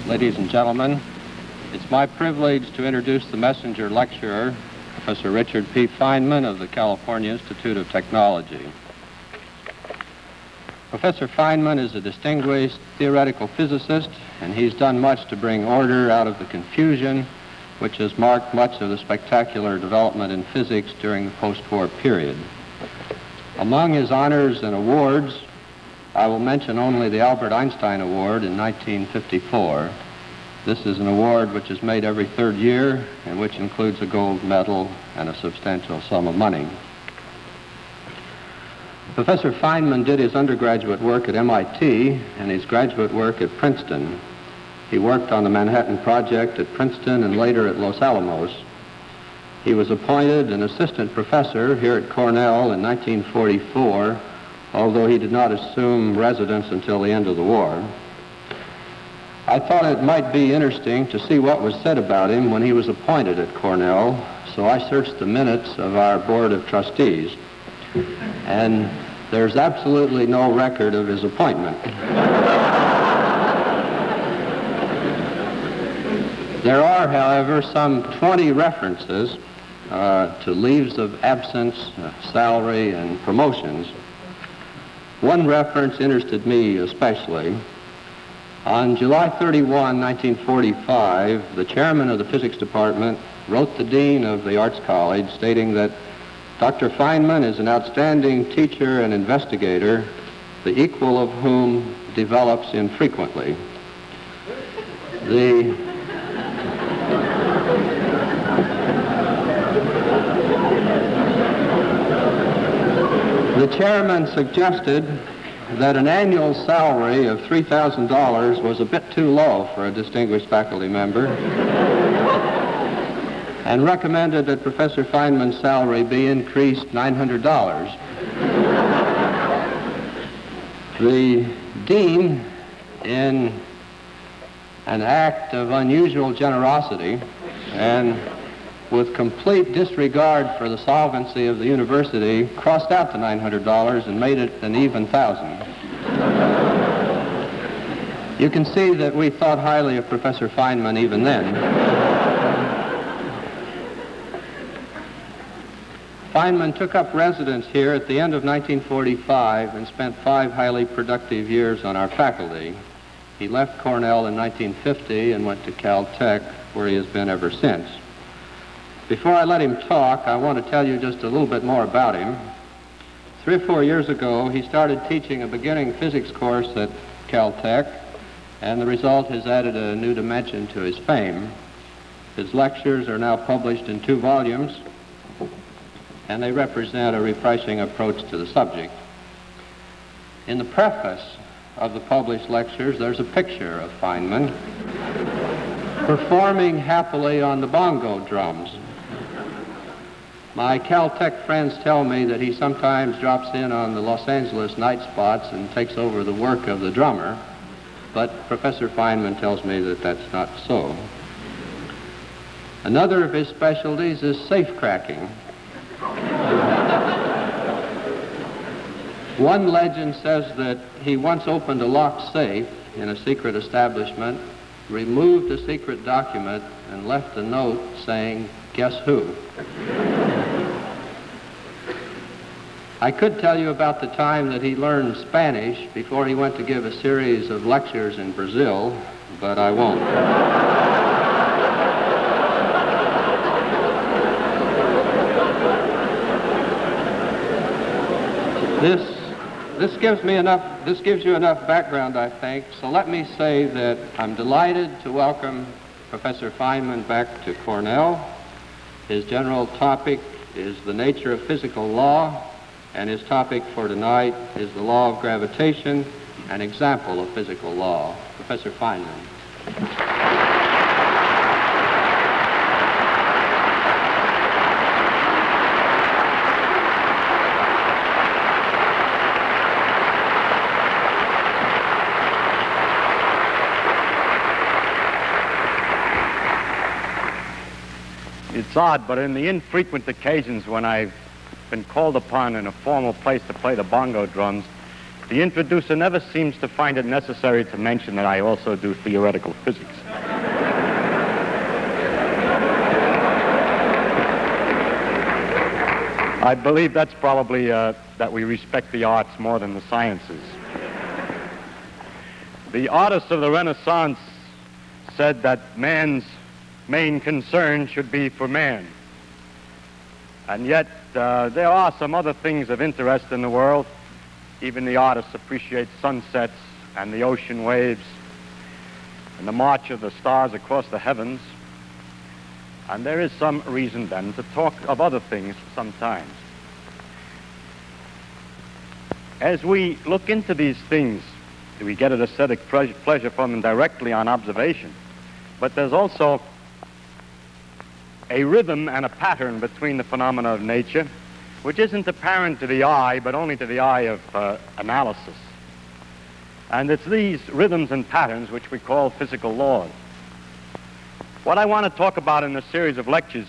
ladies and gentlemen. It's my privilege to introduce the messenger lecturer, Professor Richard P. Feynman of the California Institute of Technology. Professor Feynman is a distinguished theoretical physicist, and he's done much to bring order out of the confusion which has marked much of the spectacular development in physics during the post-war period. Among his honors and awards, I will mention only the Albert Einstein Award in 1954. This is an award which is made every third year and which includes a gold medal and a substantial sum of money. Professor Feynman did his undergraduate work at MIT and his graduate work at Princeton. He worked on the Manhattan Project at Princeton and later at Los Alamos. He was appointed an assistant professor here at Cornell in 1944, although he did not assume residence until the end of the war. I thought it might be interesting to see what was said about him when he was appointed at Cornell, so I searched the minutes of our Board of Trustees, and there's absolutely no record of his appointment. There are, however, some 20 references to leaves of absence, salary, and promotions. One reference interested me especially. On July 31, 1945, the chairman of the physics department wrote the dean of the Arts College stating that Dr. Feynman is an outstanding teacher and investigator, the equal of whom develops infrequently. The chairman suggested that an annual salary of $3,000 was a bit too low for a distinguished faculty member and recommended that Professor Feynman's salary be increased $900. The dean, in an act of unusual generosity and with complete disregard for the solvency of the university, crossed out the $900 and made it an even $1,000. You can see that we thought highly of Professor Feynman even then. Feynman took up residence here at the end of 1945 and spent 5 highly productive years on our faculty. He left Cornell in 1950 and went to Caltech, where he has been ever since. Before I let him talk, I want to tell you just a little bit more about him. 3 or 4 years ago, he started teaching a beginning physics course at Caltech, and the result has added a new dimension to his fame. His lectures are now published in 2 volumes, and they represent a refreshing approach to the subject. In the preface of the published lectures, there's a picture of Feynman performing happily on the bongo drums. My Caltech friends tell me that he sometimes drops in on the Los Angeles night spots and takes over the work of the drummer, but Professor Feynman tells me that that's not so. Another of his specialties is safe cracking. One legend says that he once opened a locked safe in a secret establishment, removed a secret document, and left a note saying, "Guess who?" I could tell you about the time that he learned Spanish before he went to give a series of lectures in Brazil, but I won't. This gives you enough background, I think, so let me say that I'm delighted to welcome Professor Feynman back to Cornell. His general topic is the nature of physical law, and his topic for tonight is the law of gravitation, an example of physical law. Professor Feynman. It's odd, but in the infrequent occasions when I've been called upon in a formal place to play the bongo drums, the introducer never seems to find it necessary to mention that I also do theoretical physics. I believe that's probably that we respect the arts more than the sciences. The artists of the Renaissance said that man's main concern should be for man. And yet, there are some other things of interest in the world. Even the artists appreciate sunsets and the ocean waves and the march of the stars across the heavens. And there is some reason then to talk of other things sometimes. As we look into these things, we get an aesthetic pleasure from them directly on observation. But there's also a rhythm and a pattern between the phenomena of nature, which isn't apparent to the eye, but only to the eye of analysis. And it's these rhythms and patterns which we call physical laws. What I want to talk about in this series of lectures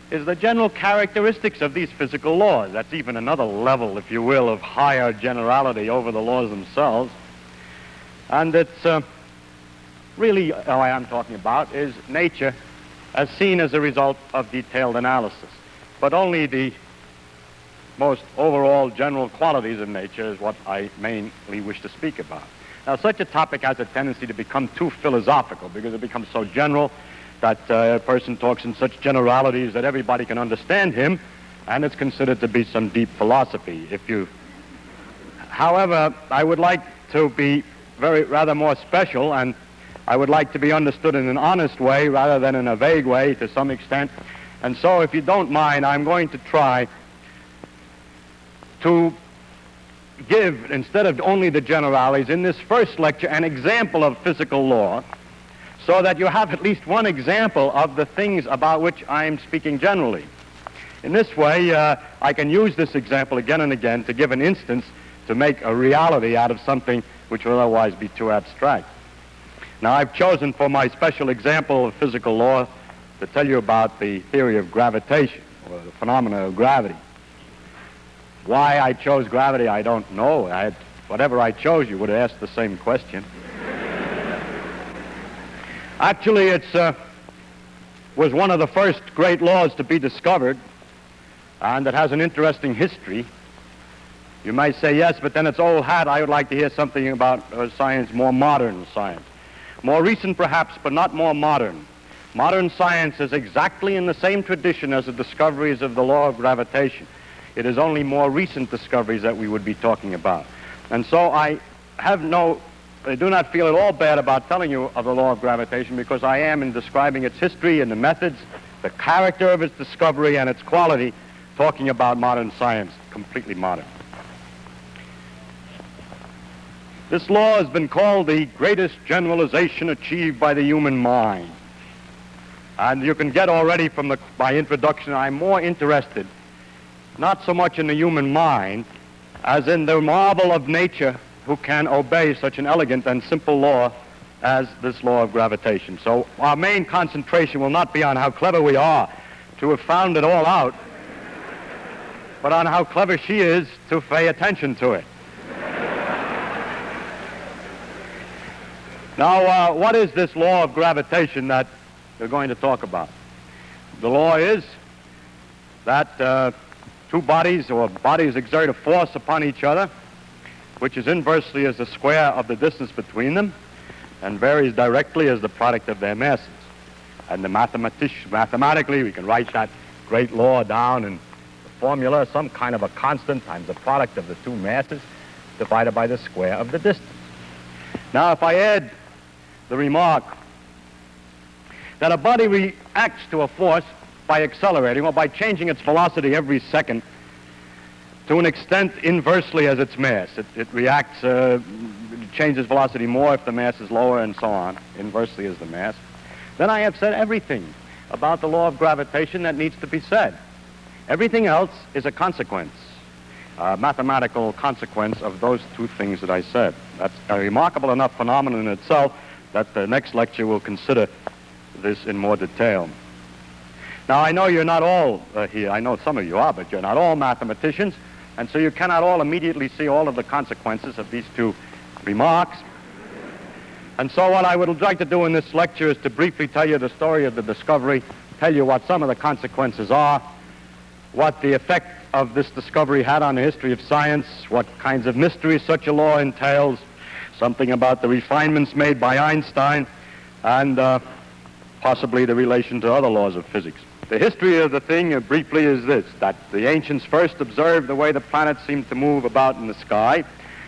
is the general characteristics of these physical laws. That's even another level, if you will, of higher generality over the laws themselves. And it's really, what I'm talking about is nature as seen as a result of detailed analysis. But only the most overall general qualities of nature is what I mainly wish to speak about. Now, such a topic has a tendency to become too philosophical because it becomes so general that a person talks in such generalities that everybody can understand him, and it's considered to be some deep philosophy. However, I would like to be rather more special, and I would like to be understood in an honest way rather than in a vague way to some extent. And so, if you don't mind, I'm going to try to give, instead of only the generalities, in this first lecture, an example of physical law, so that you have at least one example of the things about which I'm speaking generally. In this way, I can use this example again and again to give an instance to make a reality out of something which would otherwise be too abstract. Now, I've chosen for my special example of physical law to tell you about the theory of gravitation, or the phenomena of gravity. Why I chose gravity, I don't know. Whatever I chose, you would have asked the same question. Actually, it was one of the first great laws to be discovered, and it has an interesting history. You might say, yes, but then it's old hat. I would like to hear something about science, more modern science. More recent, perhaps, but not more modern. Modern science is exactly in the same tradition as the discoveries of the law of gravitation. It is only more recent discoveries that we would be talking about. And so I do not feel at all bad about telling you of the law of gravitation, because I am, in describing its history and the methods, the character of its discovery and its quality, talking about modern science, completely modern. This law has been called the greatest generalization achieved by the human mind. And you can get already from my introduction, I'm more interested not so much in the human mind as in the marvel of nature who can obey such an elegant and simple law as this law of gravitation. So our main concentration will not be on how clever we are to have found it all out, but on how clever she is to pay attention to it. Now, what is this law of gravitation that we're going to talk about? The law is that two bodies or bodies exert a force upon each other, which is inversely as the square of the distance between them and varies directly as the product of their masses. And mathematically, we can write that great law down in the formula, some kind of a constant times the product of the two masses divided by the square of the distance. Now, if I add the remark that a body reacts to a force by accelerating or by changing its velocity every second to an extent inversely as its mass. It reacts, it changes velocity more if the mass is lower and so on, inversely as the mass. Then I have said everything about the law of gravitation that needs to be said. Everything else is a consequence, a mathematical consequence of those two things that I said. That's a remarkable enough phenomenon in itself that the next lecture will consider this in more detail. Now, I know you're not all here. I know some of you are, but you're not all mathematicians. And so you cannot all immediately see all of the consequences of these two remarks. And so what I would like to do in this lecture is to briefly tell you the story of the discovery, tell you what some of the consequences are, what the effect of this discovery had on the history of science, what kinds of mysteries such a law entails, something about the refinements made by Einstein, and possibly the relation to other laws of physics. The history of the thing, briefly, is this, that the ancients first observed the way the planets seemed to move about in the sky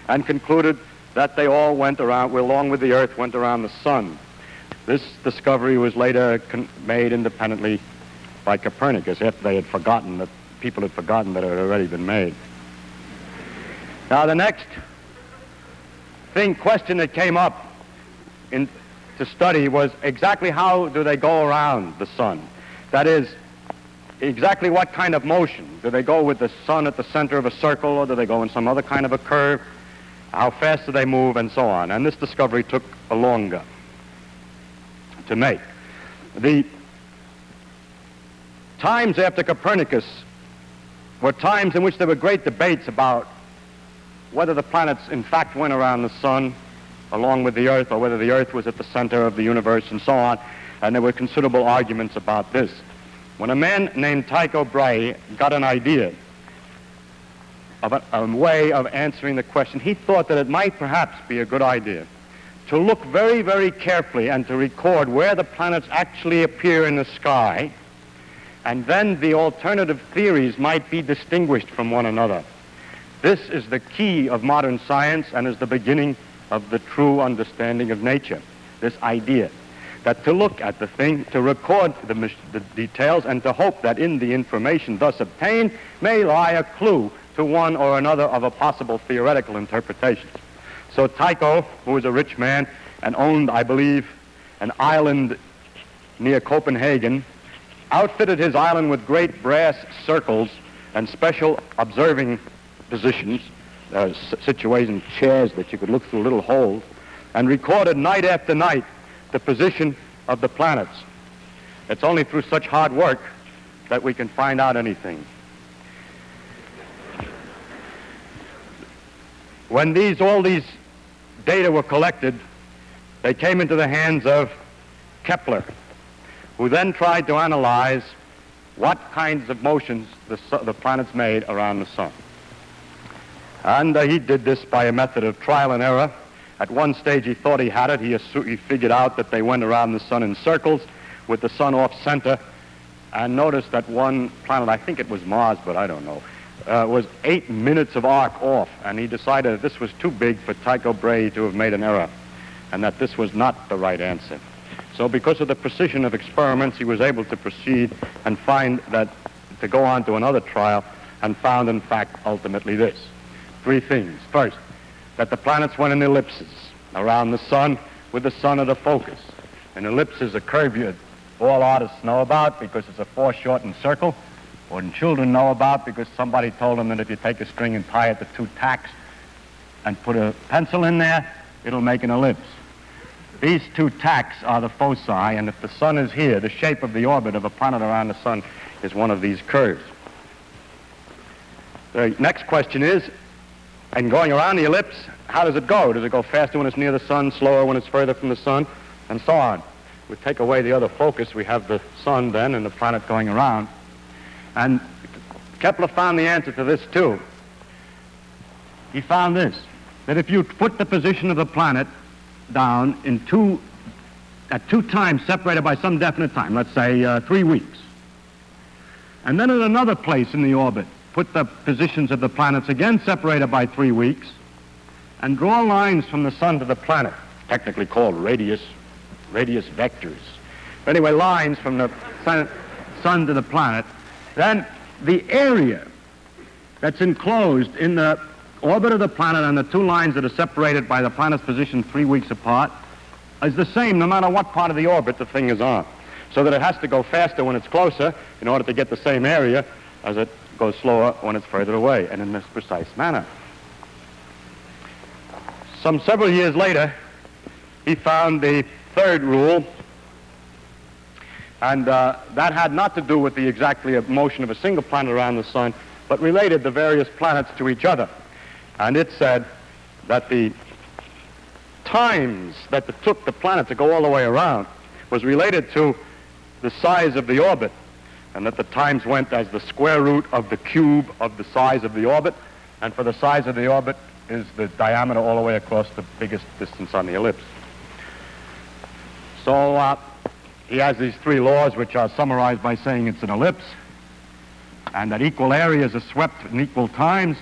and concluded that they all went around, along with the Earth, went around the sun. This discovery was later made independently by Copernicus after they had forgotten that people had forgotten that it had already been made. Now, the next question that came up to study was exactly how do they go around the sun? That is, exactly what kind of motion? Do they go with the sun at the center of a circle, or do they go in some other kind of a curve? How fast do they move, and so on? And this discovery took longer to make. The times after Copernicus were times in which there were great debates about whether the planets in fact went around the sun along with the Earth, or whether the Earth was at the center of the universe, and so on. And there were considerable arguments about this. When a man named Tycho Brahe got an idea of a way of answering the question, he thought that it might perhaps be a good idea to look very, very carefully and to record where the planets actually appear in the sky, and then the alternative theories might be distinguished from one another. This is the key of modern science and is the beginning of the true understanding of nature, this idea that to look at the thing, to record the details, and to hope that in the information thus obtained may lie a clue to one or another of a possible theoretical interpretation. So Tycho, who was a rich man and owned, I believe, an island near Copenhagen, outfitted his island with great brass circles and special observing positions, situation chairs that you could look through little holes, and recorded night after night the position of the planets. It's only through such hard work that we can find out anything. When all these data were collected, they came into the hands of Kepler, who then tried to analyze what kinds of motions the planets made around the sun. And he did this by a method of trial and error. At one stage he thought he had it. He figured out that they went around the sun in circles with the sun off center, and noticed that one planet, I think it was Mars, but I don't know, was 8 minutes of arc off, and he decided that this was too big for Tycho Brahe to have made an error, and that this was not the right answer. So because of the precision of experiments, he was able to proceed and find that, to go on to another trial, and found, in fact, ultimately this. 3 things. First, that the planets went in ellipses around the sun with the sun at a focus. An ellipse is a curve all artists know about because it's a foreshortened circle, or children know about because somebody told them that if you take a string and tie it to 2 tacks and put a pencil in there, it'll make an ellipse. These 2 tacks are the foci, and if the sun is here, the shape of the orbit of a planet around the sun is one of these curves. The next question is, and going around the ellipse, how does it go? Does it go faster when it's near the sun, slower when it's further from the sun, and so on? We take away the other focus, we have the sun then and the planet going around. And Kepler found the answer to this too. He found this, that if you put the position of the planet down at 2 times separated by some definite time, let's say 3 weeks, and then at another place in the orbit, put the positions of the planets again separated by 3 weeks, and draw lines from the sun to the planet, technically called radius vectors. But anyway, lines from the sun to the planet, then the area that's enclosed in the orbit of the planet and the 2 lines that are separated by the planet's position 3 weeks apart is the same no matter what part of the orbit the thing is on. So that it has to go faster when it's closer in order to get the same area as it goes slower when it's further away, and in this precise manner. Some several years later, he found the 3rd rule, and that had not to do with the exactly motion of a single planet around the sun, but related the various planets to each other. And it said that the times that it took the planet to go all the way around was related to the size of the orbit, and that the times went as the square root of the cube of the size of the orbit, and for the size of the orbit is the diameter all the way across the biggest distance on the ellipse. So he has these three laws, which are summarized by saying it's an ellipse, and that equal areas are swept in equal times,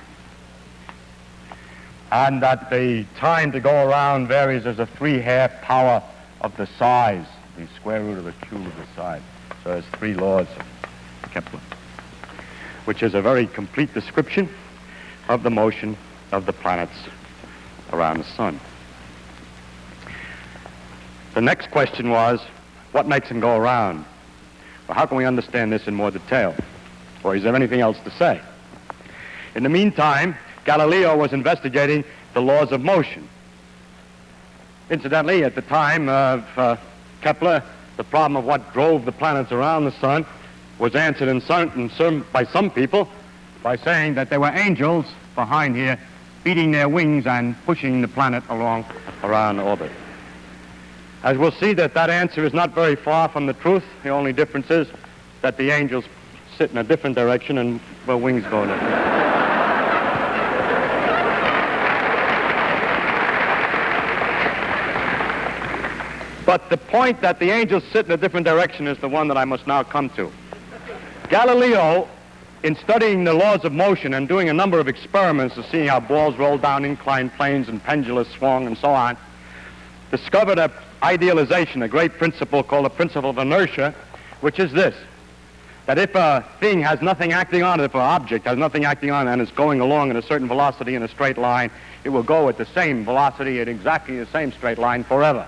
and that the time to go around varies as a 3/2 power of the size, the square root of the cube of the size. So there's three laws of Kepler, which is a very complete description of the motion of the planets around the sun. The next question was, what makes them go around? Well, how can we understand this in more detail? Or is there anything else to say? In the meantime, Galileo was investigating the laws of motion. Incidentally, at the time of Kepler, the problem of what drove the planets around the sun was answered by some people by saying that there were angels behind here beating their wings and pushing the planet along around orbit. As we'll see, that answer is not very far from the truth. The only difference is that the angels sit in a different direction and their wings go in a different direction. But the point that the angels sit in a different direction is the one that I must now come to. Galileo, in studying the laws of motion and doing a number of experiments to see how balls roll down inclined planes and pendulums swung and so on, discovered an idealization, a great principle called the principle of inertia, which is this, that if a thing has nothing acting on it, if an object has nothing acting on it and is going along at a certain velocity in a straight line, it will go at the same velocity at exactly the same straight line forever.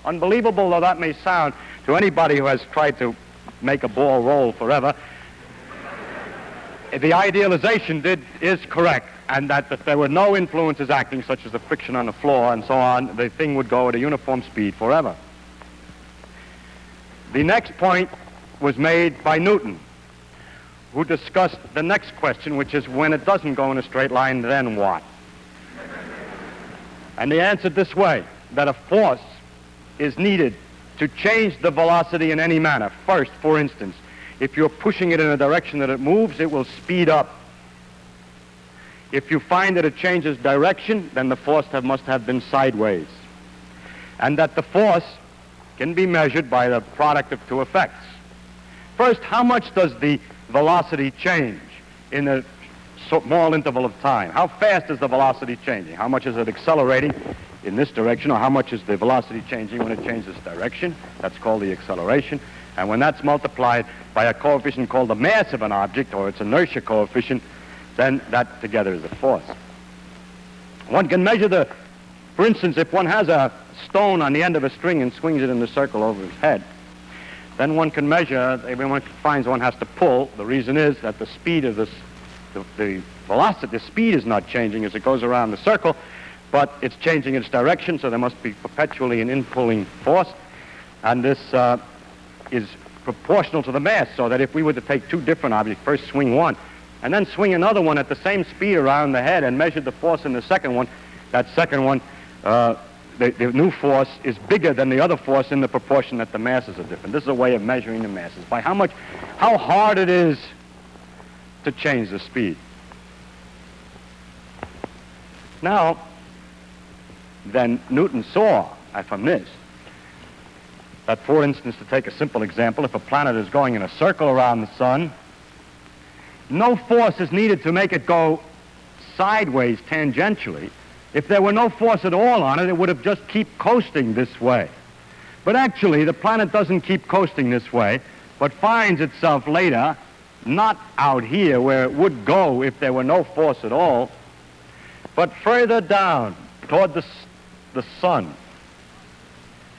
Unbelievable though that may sound to anybody who has tried to make a ball roll forever, the idealization is correct, and that if there were no influences acting, such as the friction on the floor and so on, the thing would go at a uniform speed forever. The next point was made by Newton, who discussed the next question, which is when it doesn't go in a straight line, then what? And he answered this way, that a force is needed to change the velocity in any manner. First, for instance, if you're pushing it in a direction that it moves, it will speed up. If you find that it changes direction, then the force must have been sideways. And that the force can be measured by the product of two effects. First, how much does the velocity change in a small interval of time? How fast is the velocity changing? How much is it accelerating in this direction, or how much is the velocity changing when it changes direction? That's called the acceleration. And when that's multiplied by a coefficient called the mass of an object, or its inertia coefficient, then that together is a force. One can measure for instance, if one has a stone on the end of a string and swings it in a circle over his head, then one can measure, when one finds one has to pull, the reason is that the speed of the velocity, the speed is not changing as it goes around the circle, but it's changing its direction, so there must be perpetually an in-pulling force, and this is proportional to the mass, so that if we were to take two different objects, first swing one, and then swing another one at the same speed around the head and measure the force in the second one, that second one, the new force is bigger than the other force in the proportion that the masses are different. This is a way of measuring the masses, by how hard it is to change the speed. Now, then Newton saw from this that, for instance, to take a simple example, if a planet is going in a circle around the sun, no force is needed to make it go sideways tangentially. If there were no force at all on it, it would have just keep coasting this way. But actually, the planet doesn't keep coasting this way, but finds itself later not out here where it would go if there were no force at all, but further down toward the sun.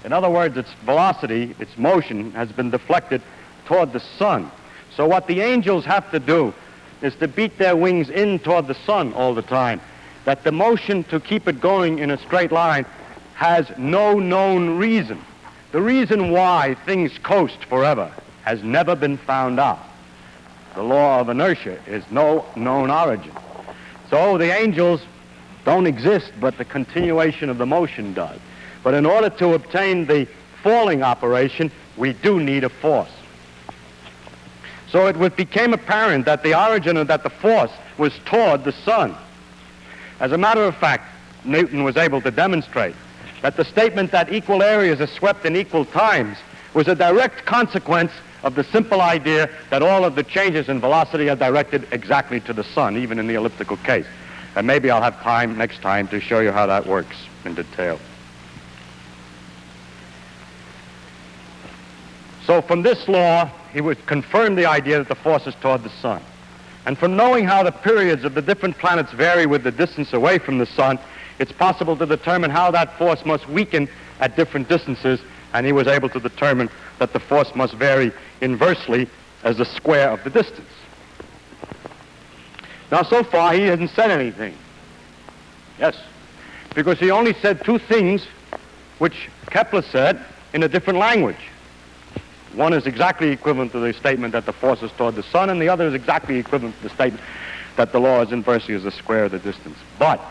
In other words, its velocity, its motion, has been deflected toward the sun. So what the angels have to do is to beat their wings in toward the sun all the time, that the motion to keep it going in a straight line has no known reason. The reason why things coast forever has never been found out. the law of inertia, is no known origin. So the angels don't exist, but the continuation of the motion does. But in order to obtain the falling operation, we do need a force. So it became apparent that the origin of that the force was toward the sun. As a matter of fact, Newton was able to demonstrate that the statement that equal areas are swept in equal times was a direct consequence of the simple idea that all of the changes in velocity are directed exactly to the sun, even in the elliptical case. And maybe I'll have time next time to show you how that works in detail. So from this law, he would confirm the idea that the force is toward the sun. And from knowing how the periods of the different planets vary with the distance away from the sun, it's possible to determine how that force must weaken at different distances, and he was able to determine that the force must vary inversely as the square of the distance. Now, so far, he hasn't said anything. Yes, because he only said two things which Kepler said in a different language. One is exactly equivalent to the statement that the force is toward the sun, and the other is exactly equivalent to the statement that the law is inversely as the square of the distance. But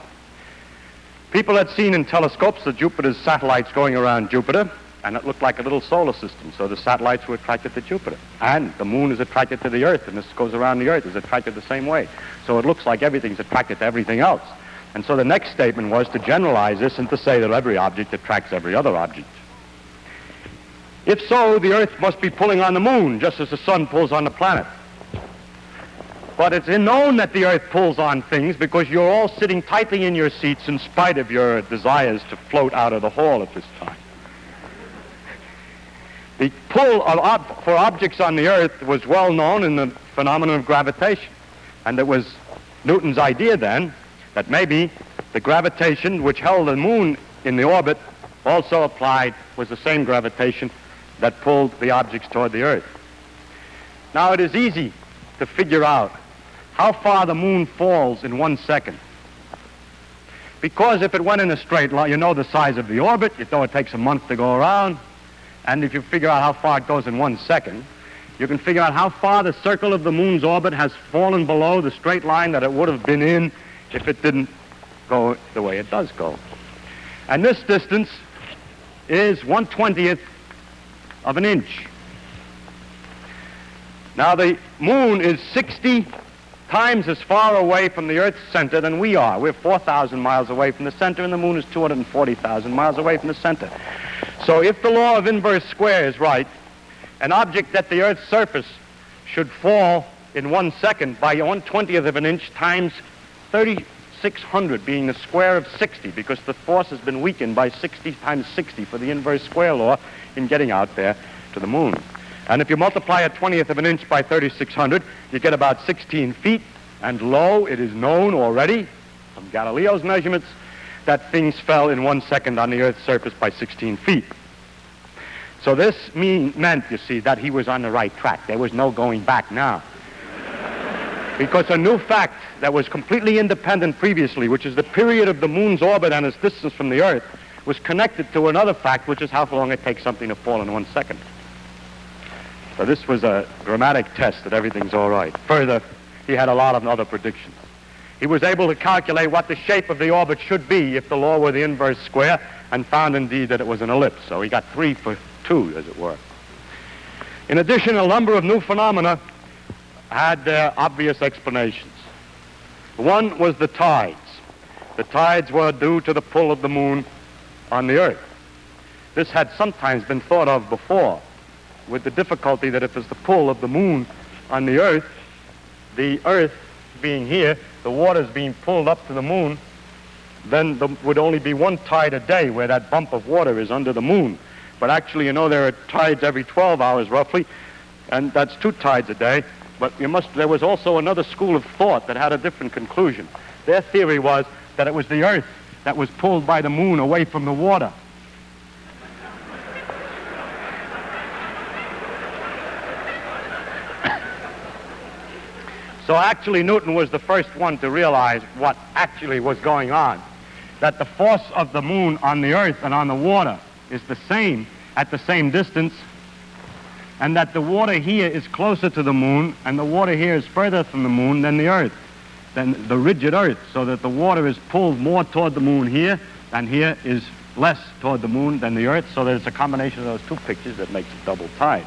people had seen in telescopes the Jupiter's satellites going around Jupiter, and it looked like a little solar system, so the satellites were attracted to Jupiter. And the moon is attracted to the Earth, and this goes around the Earth, is attracted the same way. So it looks like everything's attracted to everything else. And so the next statement was to generalize this and to say that every object attracts every other object. If so, the Earth must be pulling on the moon, just as the sun pulls on the planet. But it's known that the Earth pulls on things because you're all sitting tightly in your seats in spite of your desires to float out of the hall at this time. The pull for objects on the Earth was well known in the phenomenon of gravitation. And it was Newton's idea then that maybe the gravitation which held the moon in the orbit also applied, was the same gravitation that pulled the objects toward the Earth. Now, it is easy to figure out how far the moon falls in 1 second. Because if it went in a straight line, you know the size of the orbit, you know it takes a month to go around, and if you figure out how far it goes in 1 second, you can figure out how far the circle of the moon's orbit has fallen below the straight line that it would have been in if it didn't go the way it does go. And this distance is 1/20th of an inch. Now, the moon is 60 times as far away from the Earth's center than we are. We're 4,000 miles away from the center, and the moon is 240,000 miles away from the center. So if the law of inverse square is right, an object at the Earth's surface should fall in 1 second by 1/20th of an inch times 3,600, being the square of 60, because the force has been weakened by 60 times 60 for the inverse square law in getting out there to the moon. And if you multiply a 20th of an inch by 3,600, you get about 16 feet. And lo, it is known already from Galileo's measurements that things fell in 1 second on the Earth's surface by 16 feet. So this meant, you see, that he was on the right track. There was no going back now. Because a new fact that was completely independent previously, which is the period of the moon's orbit and its distance from the Earth, was connected to another fact, which is how long it takes something to fall in 1 second. So this was a dramatic test that everything's all right. Further, he had a lot of other predictions. He was able to calculate what the shape of the orbit should be if the law were the inverse square, and found indeed that it was an ellipse. So he got 3 for 2, as it were. In addition, a number of new phenomena had their obvious explanations. One was the tides. The tides were due to the pull of the moon on the Earth. This had sometimes been thought of before, with the difficulty that if it's the pull of the moon on the Earth being here, the water's being pulled up to the moon, then there would only be one tide a day where that bump of water is under the moon. But actually, you know, there are tides every 12 hours roughly, and that's 2 tides a day. But there was also another school of thought that had a different conclusion. Their theory was that it was the Earth that was pulled by the moon away from the water. So actually, Newton was the first one to realize what actually was going on, that the force of the moon on the Earth and on the water is the same at the same distance, and that the water here is closer to the moon, and the water here is further from the moon than the Earth, than the rigid Earth, so that the water is pulled more toward the moon here, and here is less toward the moon than the Earth, so that it's a combination of those two pictures that makes a double tide.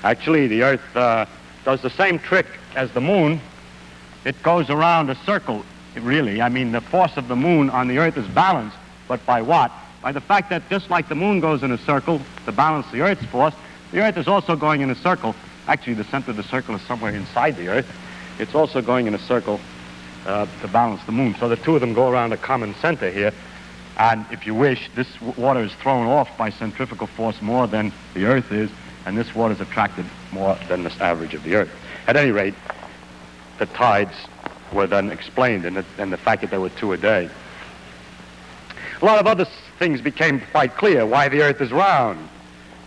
Actually, the Earth does the same trick as the moon. It goes around a circle, really. I mean, the force of the moon on the Earth is balanced, but by what? By the fact that just like the moon goes in a circle to balance the Earth's force, the Earth is also going in a circle. Actually, the center of the circle is somewhere inside the Earth. It's also going in a circle to balance the moon. So the two of them go around a common center here. And if you wish, this water is thrown off by centrifugal force more than the Earth is, and this water is attracted more than the average of the Earth. At any rate, the tides were then explained, and the fact that there were 2 a day. A lot of other things became quite clear. Why the Earth is round,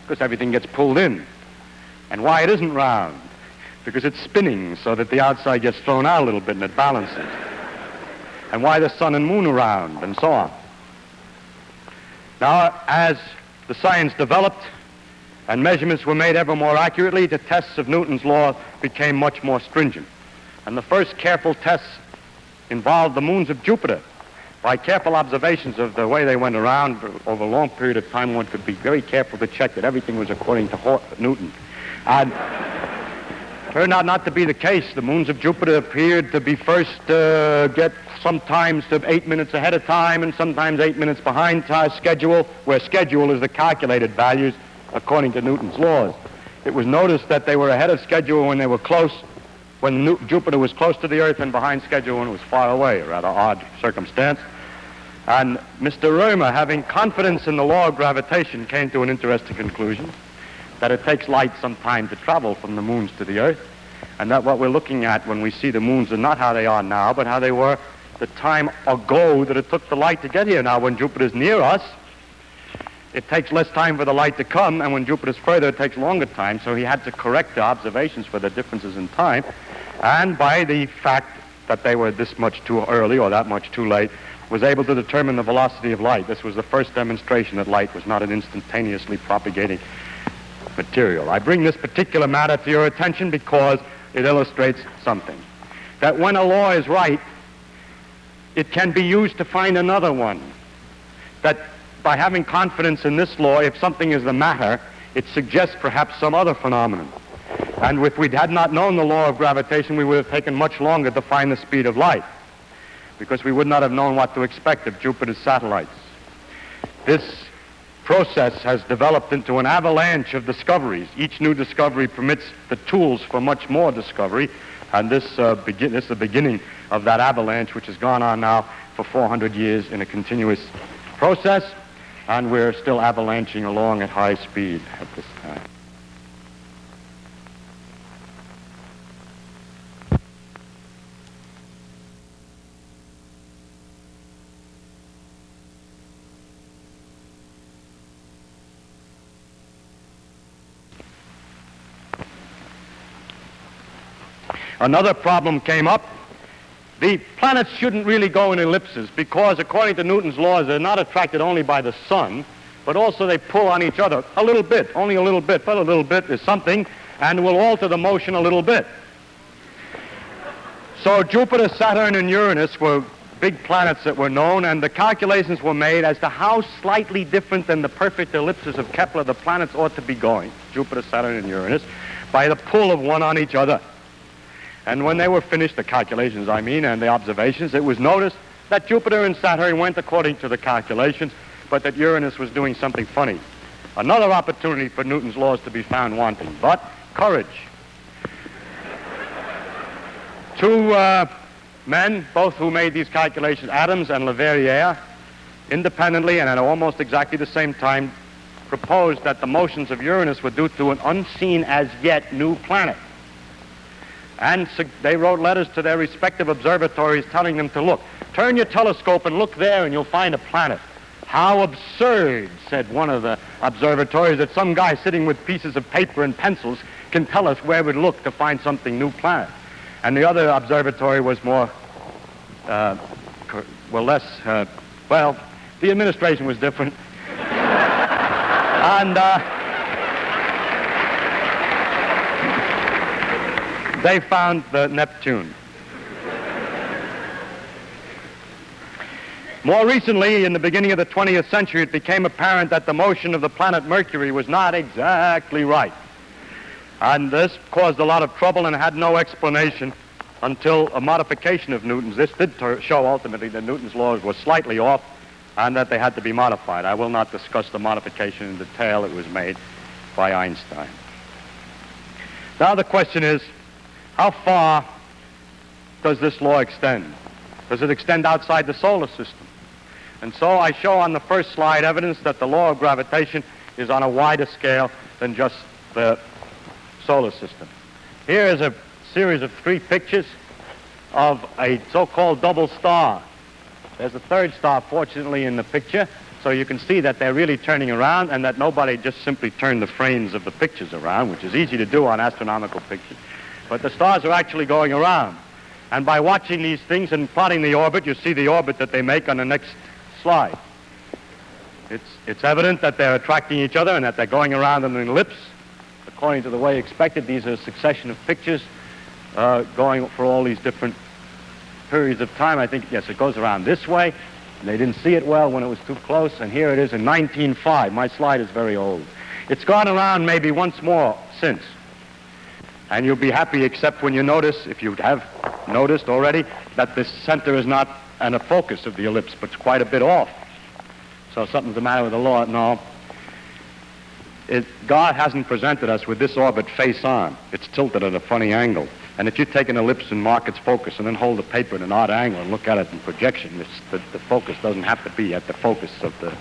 because everything gets pulled in. And why it isn't round, because it's spinning so that the outside gets thrown out a little bit and it balances. And why the sun and moon are round, and so on. Now, as the science developed and measurements were made ever more accurately, the tests of Newton's law became much more stringent. And the first careful tests involved the moons of Jupiter. By careful observations of the way they went around over a long period of time, one could be very careful to check that everything was according to Newton. And turned out not to be the case. The moons of Jupiter appeared to be first get sometimes 8 minutes ahead of time and sometimes 8 minutes behind schedule, where schedule is the calculated values according to Newton's laws. It was noticed that they were ahead of schedule when they were close, when Jupiter was close to the Earth, and behind schedule when it was far away, a rather odd circumstance. And Mr. Römer, having confidence in the law of gravitation, came to an interesting conclusion, that it takes light some time to travel from the moons to the Earth, and that what we're looking at when we see the moons are not how they are now, but how they were the time ago that it took the light to get here. Now, when Jupiter's near us, it takes less time for the light to come, and when Jupiter's further, it takes longer time, so he had to correct the observations for the differences in time, and by the fact that they were this much too early or that much too late, was able to determine the velocity of light. This was the first demonstration that light was not an instantaneously propagating material. I bring this particular matter to your attention because it illustrates something. That when a law is right, it can be used to find another one. That by having confidence in this law, if something is the matter, it suggests perhaps some other phenomenon. And if we had not known the law of gravitation, we would have taken much longer to find the speed of light, because we would not have known what to expect of Jupiter's satellites. This process has developed into an avalanche of discoveries. Each new discovery permits the tools for much more discovery, and this is the beginning of that avalanche, which has gone on now for 400 years in a continuous process, and we're still avalanching along at high speed at this time. Another problem came up. The planets shouldn't really go in ellipses because, according to Newton's laws, they're not attracted only by the sun, but also they pull on each other a little bit, only a little bit, but a little bit is something, and will alter the motion a little bit. So Jupiter, Saturn, and Uranus were big planets that were known, and the calculations were made as to how slightly different than the perfect ellipses of Kepler the planets ought to be going, Jupiter, Saturn, and Uranus, by the pull of one on each other. And when they were finished, the calculations, and the observations, it was noticed that Jupiter and Saturn went according to the calculations, but that Uranus was doing something funny. Another opportunity for Newton's laws to be found wanting, but courage. Two men, both who made these calculations, Adams and Leverrier, independently and at almost exactly the same time, proposed that the motions of Uranus were due to an unseen as yet new planet. And they wrote letters to their respective observatories telling them to look. Turn your telescope and look there and you'll find a planet. How absurd, said one of the observatories, that some guy sitting with pieces of paper and pencils can tell us where we'd look to find something new planet. And the other observatory was the administration was different. And They found the Neptune. More recently, in the beginning of the 20th century, it became apparent that the motion of the planet Mercury was not exactly right. And this caused a lot of trouble and had no explanation until a modification of Newton's. This did show ultimately that Newton's laws were slightly off and that they had to be modified. I will not discuss the modification in detail. It was made by Einstein. Now the question is, how far does this law extend? Does it extend outside the solar system? And so I show on the first slide evidence that the law of gravitation is on a wider scale than just the solar system. Here is a series of 3 pictures of a so-called double star. There's a third star, fortunately, in the picture, so you can see that they're really turning around and that nobody just simply turned the frames of the pictures around, which is easy to do on astronomical pictures. But the stars are actually going around. And by watching these things and plotting the orbit, you see the orbit that they make on the next slide. It's evident that they're attracting each other and that they're going around in an ellipse. According to the way expected, these are a succession of pictures going for all these different periods of time. I think, yes, it goes around this way. And they didn't see it well when it was too close, and here it is in 1905. My slide is very old. It's gone around maybe once more since. And you'll be happy except when you notice, if you have noticed already, that the center is not and a focus of the ellipse, but it's quite a bit off. So something's the matter with the law. No. God hasn't presented us with this orbit face on. It's tilted at a funny angle. And if you take an ellipse and mark its focus and then hold the paper at an odd angle and look at it in projection, the focus doesn't have to be at the focus of the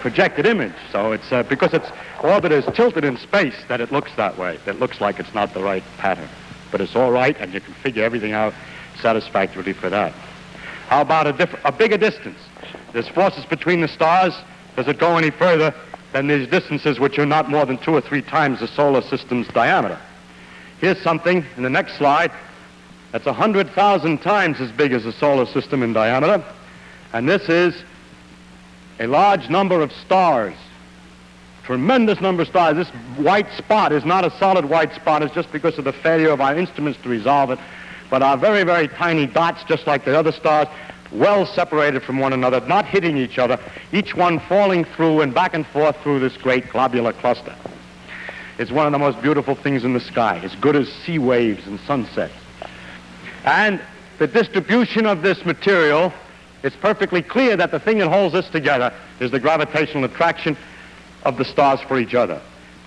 projected image. So it's because its orbit is tilted in space that it looks that way. It looks like it's not the right pattern. But it's all right, and you can figure everything out satisfactorily for that. How about a bigger distance? There's forces between the stars. Does it go any further than these distances, which are not more than 2 or 3 times the solar system's diameter? Here's something in the next slide that's 100,000 times as big as the solar system in diameter. And this is a large number of stars, tremendous number of stars. This white spot is not a solid white spot. It's just because of the failure of our instruments to resolve it. But are very, very tiny dots, just like the other stars, well separated from one another, not hitting each other, each one falling through and back and forth through this great globular cluster. It's one of the most beautiful things in the sky, as good as sea waves and sunsets. And the distribution of this material, it's perfectly clear that the thing that holds this together is the gravitational attraction of the stars for each other.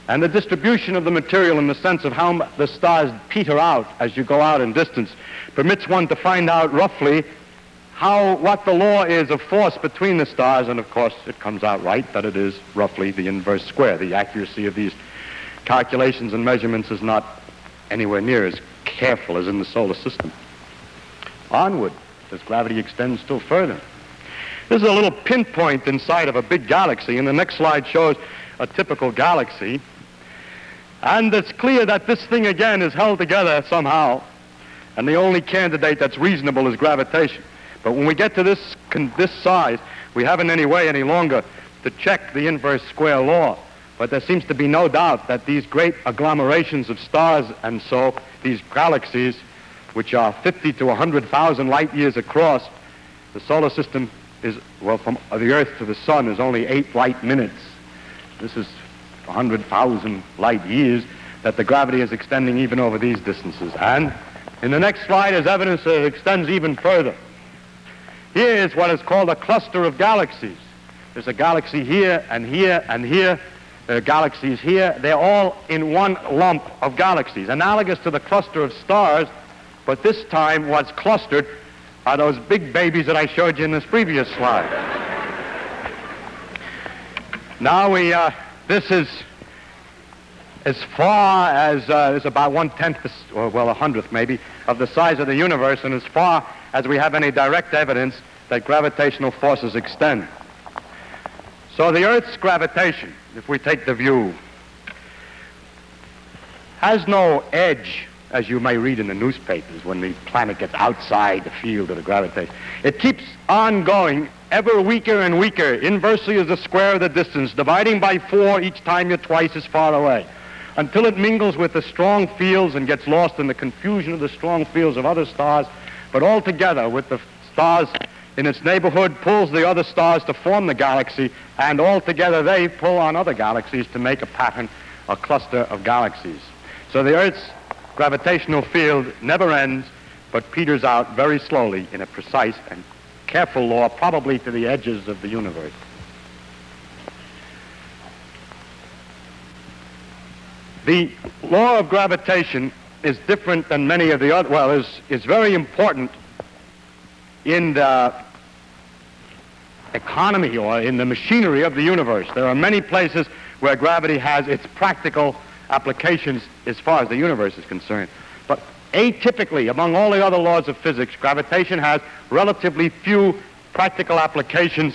And the distribution of the material in the sense of how the stars peter out as you go out in distance permits one to find out roughly what the law is of force between the stars, and of course it comes out right that it is roughly the inverse square. The accuracy of these calculations and measurements is not anywhere near as careful as in the solar system. Onward, as gravity extends still further. This is a little pinpoint inside of a big galaxy, and the next slide shows a typical galaxy. And it's clear that this thing again is held together somehow, and the only candidate that's reasonable is gravitation. But when we get to this size, we haven't any way any longer to check the inverse square law. But there seems to be no doubt that these great agglomerations of stars and so these galaxies, which are 50 to 100,000 light years across, the solar system is, well, from the Earth to the Sun is only 8 light minutes. This is 100,000 light years that the gravity is extending even over these distances. And in the next slide is evidence that it extends even further. Here is what is called a cluster of galaxies. There's a galaxy here and here and here. There are galaxies here. They're all in one lump of galaxies, analogous to the cluster of stars, but this time what's clustered are those big babies that I showed you in this previous slide. Now this is as far as it's about 1/10, or well, 100th maybe, of the size of the universe, and as far as we have any direct evidence that gravitational forces extend. So the Earth's gravitation, if we take the view, has no edge, as you may read in the newspapers when the planet gets outside the field of the gravitation. It keeps on going ever weaker and weaker, inversely as the square of the distance, dividing by 4 each time you're twice as far away, until it mingles with the strong fields and gets lost in the confusion of the strong fields of other stars, but altogether with the stars in its neighborhood pulls the other stars to form the galaxy, and altogether they pull on other galaxies to make a pattern, a cluster of galaxies. So the Earth's gravitational field never ends, but peters out very slowly in a precise and careful law, probably to the edges of the universe. The law of gravitation is different than many of the other, well, is very important in the economy or in the machinery of the universe. There are many places where gravity has its practical applications as far as the universe is concerned. But atypically, among all the other laws of physics, gravitation has relatively few practical applications.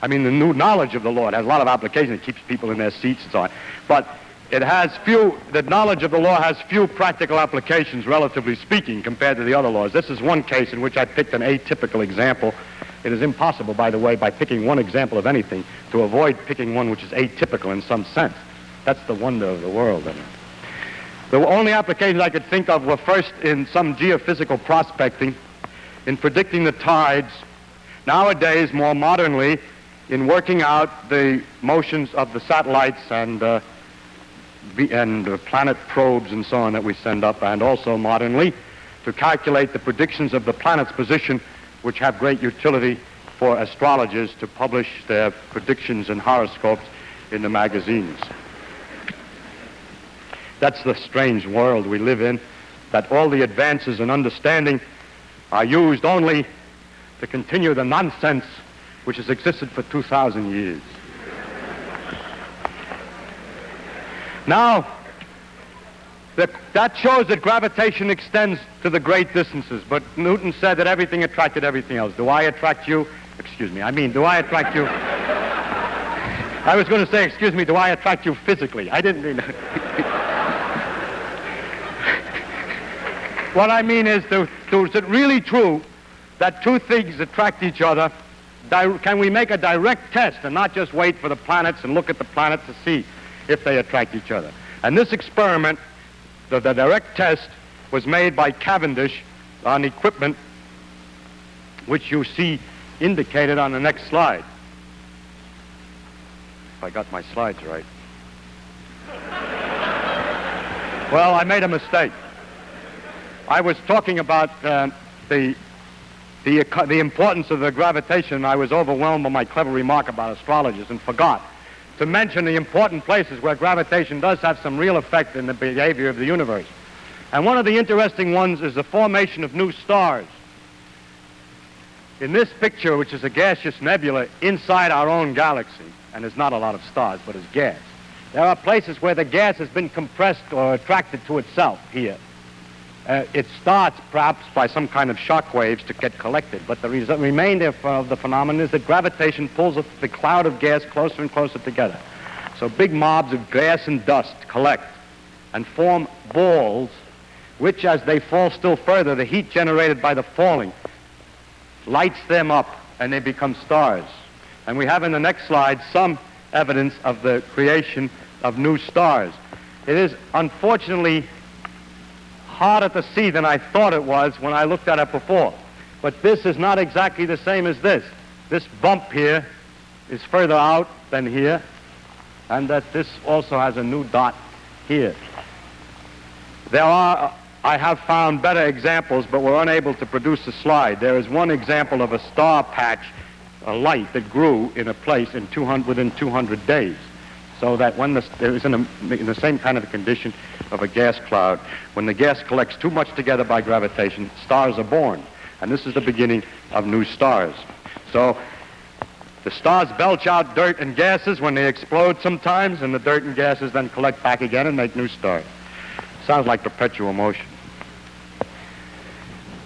I mean, the new knowledge of the law, it has a lot of applications. It keeps people in their seats and so on. But it has the knowledge of the law has few practical applications, relatively speaking, compared to the other laws. This is one case in which I picked an atypical example. It is impossible, by the way, by picking one example of anything, to avoid picking one which is atypical in some sense. That's the wonder of the world. The only applications I could think of were first in some geophysical prospecting, in predicting the tides, nowadays, more modernly, in working out the motions of the satellites and planet probes and so on that we send up, and also modernly to calculate the predictions of the planet's position, which have great utility for astrologers to publish their predictions and horoscopes in the magazines. That's the strange world we live in, that all the advances in understanding are used only to continue the nonsense which has existed for 2,000 years. Now, that shows that gravitation extends to the great distances, but Newton said that everything attracted everything else. Do I attract you? Do I attract you? I was going to say, do I attract you physically? I didn't mean that. What I mean is it really true that two things attract each other? Can we make a direct test and not just wait for the planets and look at the planets to see if they attract each other? And this experiment, the direct test, was made by Cavendish on equipment which you see indicated on the next slide. If I got my slides right. Well, I made a mistake. I was talking about the importance of the gravitation. I was overwhelmed by my clever remark about astrologers and forgot to mention the important places where gravitation does have some real effect in the behavior of the universe. And one of the interesting ones is the formation of new stars. In this picture, which is a gaseous nebula inside our own galaxy, and there's not a lot of stars, but it's gas, there are places where the gas has been compressed or attracted to itself here. It starts perhaps by some kind of shock waves to get collected, but the remainder of the phenomenon is that gravitation pulls the cloud of gas closer and closer together. So big mobs of gas and dust collect and form balls, which as they fall still further, the heat generated by the falling lights them up and they become stars. And we have in the next slide some evidence of the creation of new stars. It is unfortunately harder to see than I thought it was when I looked at it before. But this is not exactly the same as this. This bump here is further out than here, and that this also has a new dot here. I have found better examples, but we're unable to produce a slide. There is one example of a star patch, a light that grew in a place within 200 days. So that when it was in the same kind of condition of a gas cloud, when the gas collects too much together by gravitation, stars are born. And this is the beginning of new stars. So the stars belch out dirt and gases when they explode sometimes, and the dirt and gases then collect back again and make new stars. Sounds like perpetual motion.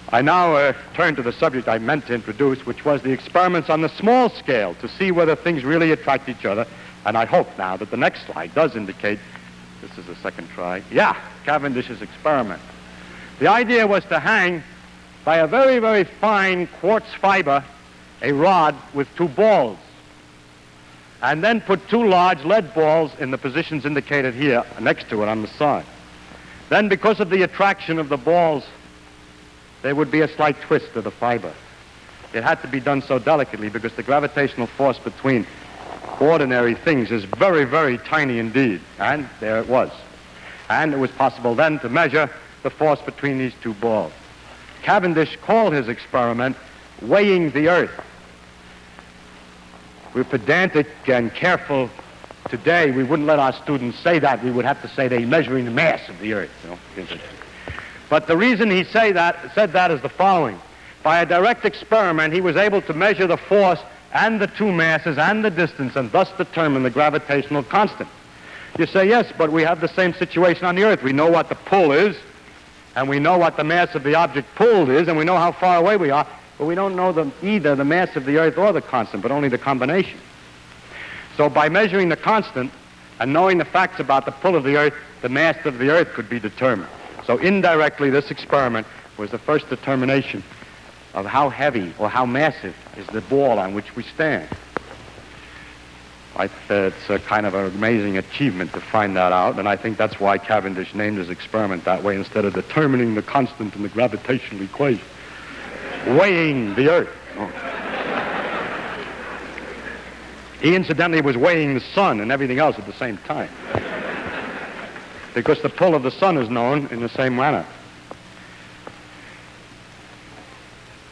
I now turn to the subject I meant to introduce, which was the experiments on the small scale to see whether things really attract each other. And I hope now that the next slide does indicate, this is the second try, Cavendish's experiment. The idea was to hang by a very, very fine quartz fiber a rod with two balls. and then put two large lead balls in the positions indicated here next to it on the side. Then, because of the attraction of the balls, there would be a slight twist of the fiber. It had to be done so delicately because the gravitational force between ordinary things is very, very tiny indeed. And there it was. And it was possible then to measure the force between these two balls. Cavendish called his experiment weighing the Earth. We're pedantic and careful today. We wouldn't let our students say that. We would have to say they're measuring the mass of the Earth. But the reason he said that is the following. By a direct experiment, he was able to measure the force and the two masses and the distance and thus determine the gravitational constant. You say, yes, but we have the same situation on the Earth. We know what the pull is, and we know what the mass of the object pulled is, and we know how far away we are, but we don't know either the mass of the Earth or the constant, but only the combination. So by measuring the constant and knowing the facts about the pull of the Earth, the mass of the Earth could be determined. So indirectly, this experiment was the first determination of how heavy or how massive is the ball on which we stand. It's a kind of an amazing achievement to find that out, and I think that's why Cavendish named his experiment that way instead of determining the constant in the gravitational equation. Weighing the Earth. He incidentally was weighing the sun and everything else at the same time, because the pull of the sun is known in the same manner.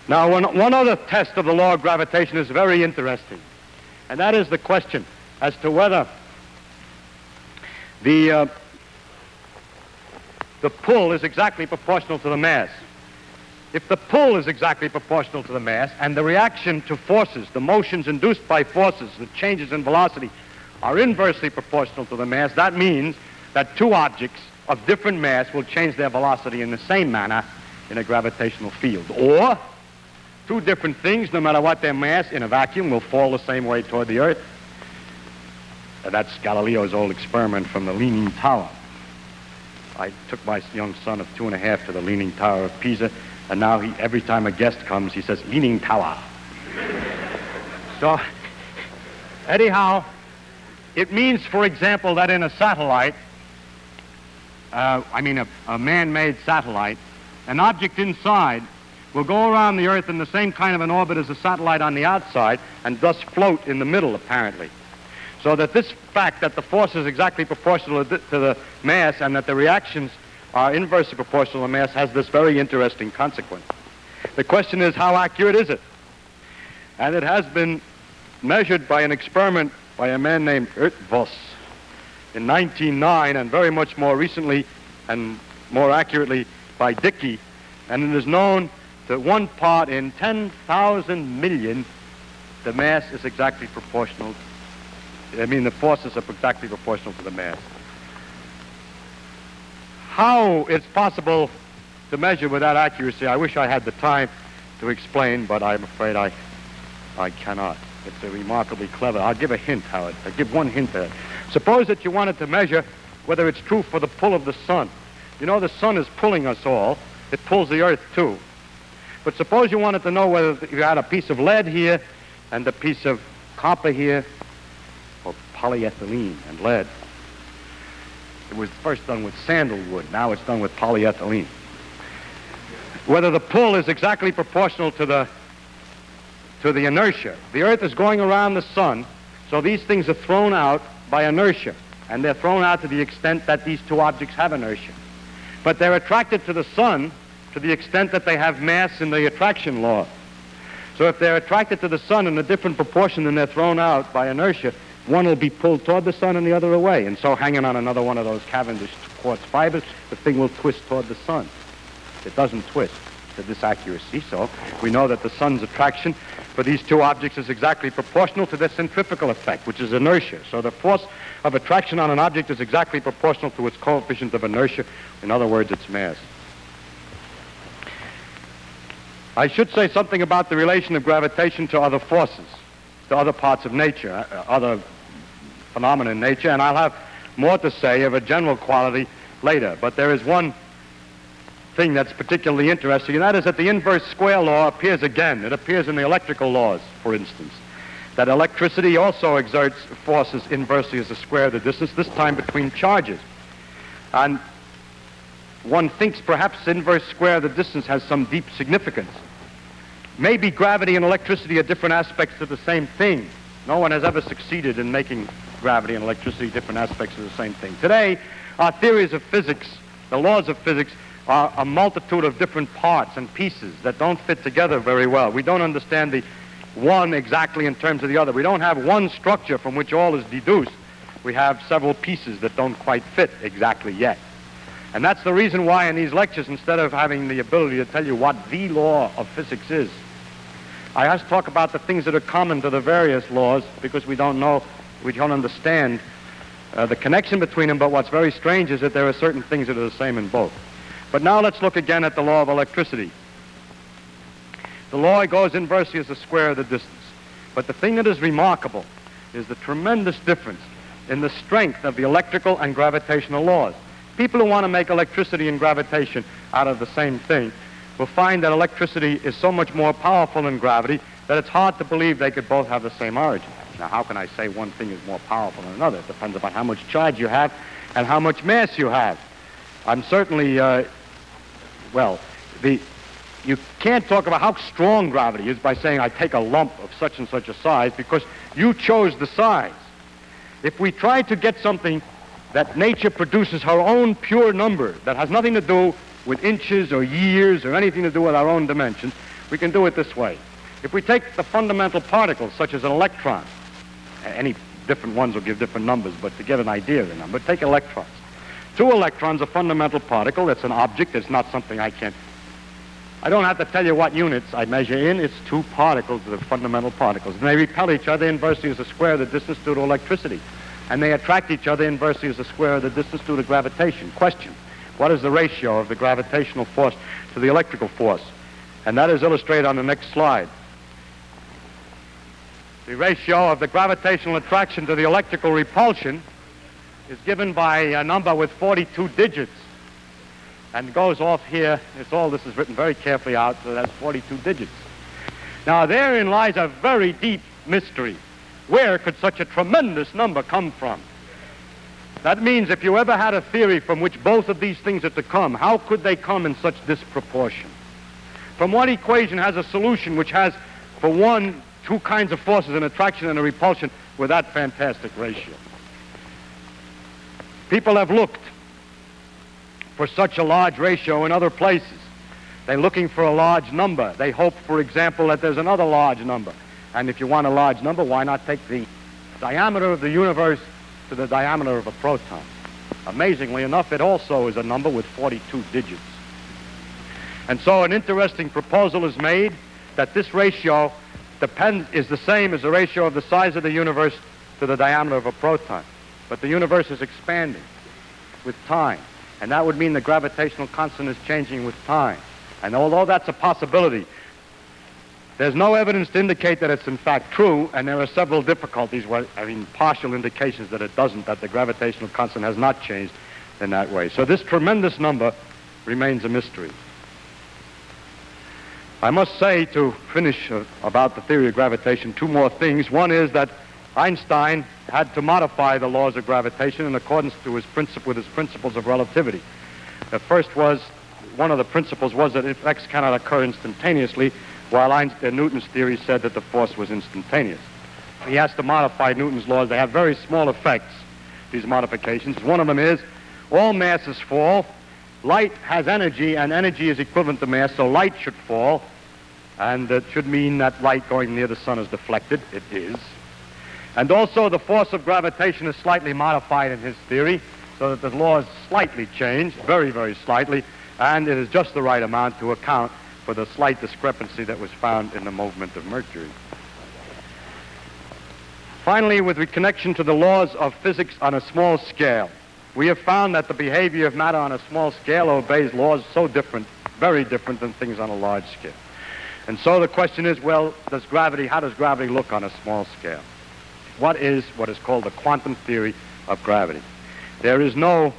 Now, one other test of the law of gravitation is very interesting, and that is the question as to whether the pull is exactly proportional to the mass. If the pull is exactly proportional to the mass and the reaction to forces, the motions induced by forces, the changes in velocity, are inversely proportional to the mass, that means that two objects of different mass will change their velocity in the same manner in a gravitational field. Or two different things, no matter what their mass, in a vacuum, will fall the same way toward the Earth. That's Galileo's old experiment from the Leaning Tower. I took my young son of 2.5 to the Leaning Tower of Pisa, and now every time a guest comes, he says, Leaning Tower. So, anyhow, it means, for example, that in a satellite, a man-made satellite, an object inside will go around the Earth in the same kind of an orbit as a satellite on the outside and thus float in the middle, apparently. So that this fact that the force is exactly proportional to the mass and that the reactions are inversely proportional to the mass has this very interesting consequence. The question is, how accurate is it? And it has been measured by an experiment by a man named Voss in 1909, and very much more recently and more accurately by Dickey, and it is known that 1 part in 10,000 million, the mass is exactly proportional. The forces are exactly proportional to the mass. How it's possible to measure with that accuracy, I wish I had the time to explain, but I'm afraid I cannot. It's remarkably clever. I'll give a hint, Howard. I'll give one hint there. Suppose that you wanted to measure whether it's true for the pull of the sun. You know the sun is pulling us all. It pulls the Earth too. But suppose you wanted to know whether you had a piece of lead here and a piece of copper here, or polyethylene and lead. It was first done with sandalwood. Now it's done with polyethylene. Whether the pull is exactly proportional to the inertia. The Earth is going around the sun, so these things are thrown out by inertia, and they're thrown out to the extent that these two objects have inertia. But they're attracted to the sun to the extent that they have mass in the attraction law. So if they're attracted to the sun in a different proportion than they're thrown out by inertia, one will be pulled toward the sun and the other away. And so hanging on another one of those Cavendish quartz fibers, the thing will twist toward the sun. It doesn't twist to this accuracy, so we know that the sun's attraction for these two objects is exactly proportional to their centrifugal effect, which is inertia. So the force of attraction on an object is exactly proportional to its coefficient of inertia. In other words, its mass. I should say something about the relation of gravitation to other forces, to other parts of nature, other phenomena in nature, and I'll have more to say of a general quality later. But there is one thing that's particularly interesting, and that is that the inverse square law appears again. It appears in the electrical laws, for instance. that electricity also exerts forces inversely as the square of the distance, this time between charges. And one thinks perhaps inverse square of the distance has some deep significance. Maybe gravity and electricity are different aspects of the same thing. No one has ever succeeded in making gravity and electricity different aspects of the same thing. Today, our theories of physics, the laws of physics, are a multitude of different parts and pieces that don't fit together very well. We don't understand the one exactly in terms of the other. We don't have one structure from which all is deduced. We have several pieces that don't quite fit exactly yet. And that's the reason why in these lectures, instead of having the ability to tell you what the law of physics is, I have to talk about the things that are common to the various laws, because we don't know, we don't understand the connection between them. But what's very strange is that there are certain things that are the same in both. But now let's look again at the law of electricity. The law goes inversely as the square of the distance. But the thing that is remarkable is the tremendous difference in the strength of the electrical and gravitational laws. People who want to make electricity and gravitation out of the same thing will find that electricity is so much more powerful than gravity that it's hard to believe they could both have the same origin. Now, how can I say one thing is more powerful than another? It depends upon how much charge you have and how much mass you have. I'm certainly, you can't talk about how strong gravity is by saying I take a lump of such and such a size, because you chose the size. If we try to get something that nature produces her own pure number that has nothing to do with inches or years or anything to do with our own dimensions, we can do it this way. If we take the fundamental particles, such as an electron, any different ones will give different numbers, but to get an idea of the number, take electrons. 2 electrons, a fundamental particle. It's an object. It's not something I don't have to tell you what units I measure in. It's 2 particles that are fundamental particles. And they repel each other inversely as the square of the distance due to electricity. And they attract each other inversely as the square of the distance due to gravitation. Question: what is the ratio of the gravitational force to the electrical force? And that is illustrated on the next slide. The ratio of the gravitational attraction to the electrical repulsion is given by a number with 42 digits. And goes off here. This is written very carefully out, so that's 42 digits. Now, therein lies a very deep mystery. Where could such a tremendous number come from? That means if you ever had a theory from which both of these things are to come, how could they come in such disproportion? From what equation has a solution which has, for one, 2 kinds of forces, an attraction and a repulsion, with that fantastic ratio? People have looked for such a large ratio in other places. They're looking for a large number. They hope, for example, that there's another large number. And if you want a large number, why not take the diameter of the universe to the diameter of a proton? Amazingly enough, it also is a number with 42 digits. And so an interesting proposal is made that this ratio is the same as the ratio of the size of the universe to the diameter of a proton. But the universe is expanding with time. And that would mean the gravitational constant is changing with time. And although that's a possibility, there's no evidence to indicate that it's in fact true, and there are several difficulties, partial indications that it doesn't, that the gravitational constant has not changed in that way. So this tremendous number remains a mystery. I must say, to finish about the theory of gravitation, 2 more things. One is that Einstein had to modify the laws of gravitation in accordance to with his principles of relativity. The first was, one of the principles was that effects cannot occur instantaneously, while Newton's theory said that the force was instantaneous. He has to modify Newton's laws. They have very small effects, these modifications. One of them is all masses fall. Light has energy, and energy is equivalent to mass, so light should fall. And that should mean that light going near the sun is deflected. It is. And also the force of gravitation is slightly modified in his theory, so that the laws slightly change, very, very slightly, and it is just the right amount to account for the slight discrepancy that was found in the movement of Mercury. Finally, with connection to the laws of physics on a small scale, we have found that the behavior of matter on a small scale obeys laws so different, very different than things on a large scale. And so the question is, well, how does gravity look on a small scale? What is called the quantum theory of gravity? There is no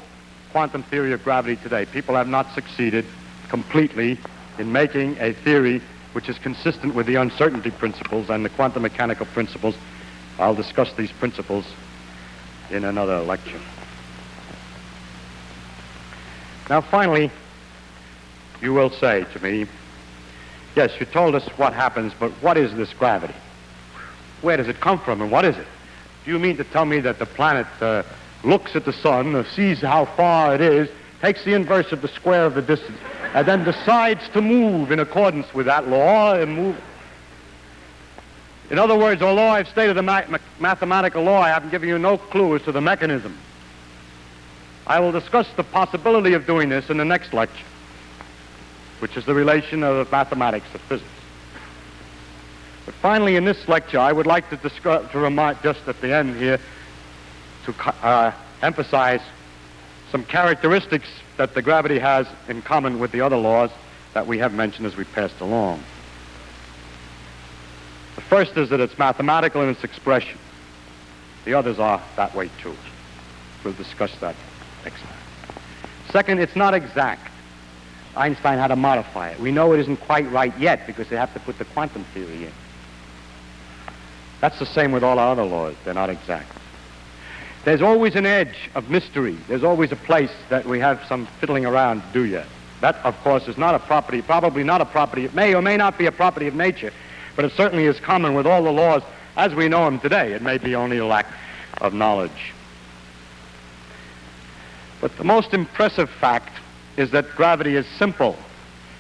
quantum theory of gravity today. People have not succeeded completely in making a theory which is consistent with the uncertainty principles and the quantum mechanical principles. I'll discuss these principles in another lecture. Now, finally, you will say to me, yes, you told us what happens, but what is this gravity? Where does it come from, and what is it? Do you mean to tell me that the planet looks at the sun, sees how far it is, takes the inverse of the square of the distance, and then decides to move in accordance with that law and move? In other words, although I've stated a mathematical law, I haven't given you no clue as to the mechanism. I will discuss the possibility of doing this in the next lecture, which is the relation of mathematics to physics. But finally, in this lecture, I would like to remind, just at the end here, to emphasize some characteristics that the gravity has in common with the other laws that we have mentioned as we passed along. The first is that it's mathematical in its expression. The others are that way too. We'll discuss that next time. Second, it's not exact. Einstein had to modify it. We know it isn't quite right yet because they have to put the quantum theory in. That's the same with all our other laws. They're not exact. There's always an edge of mystery. There's always a place that we have some fiddling around to do yet. That, of course, is not a property, probably not a property. It may or may not be a property of nature, but it certainly is common with all the laws as we know them today. It may be only a lack of knowledge. But the most impressive fact is that gravity is simple.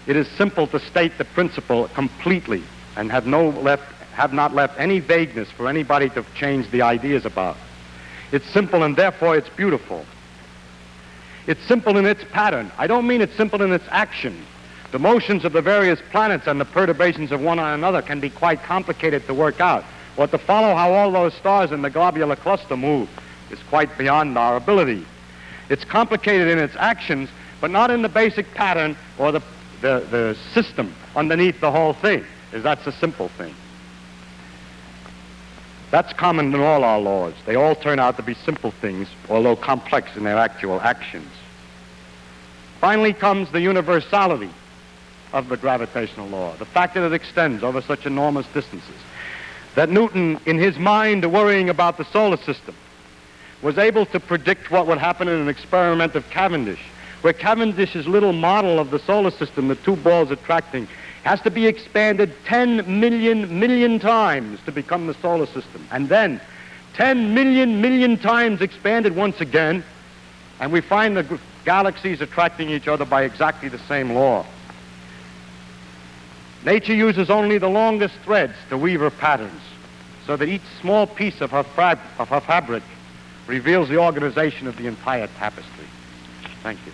It is simple to state the principle completely and have not left any vagueness for anybody to change the ideas about. It's simple and therefore it's beautiful. It's simple in its pattern. I don't mean it's simple in its action. The motions of the various planets and the perturbations of one on another can be quite complicated to work out. Or to follow how all those stars in the globular cluster move is quite beyond our ability. It's complicated in its actions, but not in the basic pattern or the system underneath the whole thing, as that's a simple thing. That's common in all our laws. They all turn out to be simple things, although complex in their actual actions. Finally comes the universality of the gravitational law, the fact that it extends over such enormous distances. That Newton, in his mind worrying about the solar system, was able to predict what would happen in an experiment of Cavendish, where Cavendish's little model of the solar system, the two balls attracting, has to be expanded 10 million times to become the solar system. And then 10 million times expanded once again, and we find the galaxies attracting each other by exactly the same law. Nature uses only the longest threads to weave her patterns, so that each small piece of her fabric reveals the organization of the entire tapestry. Thank you.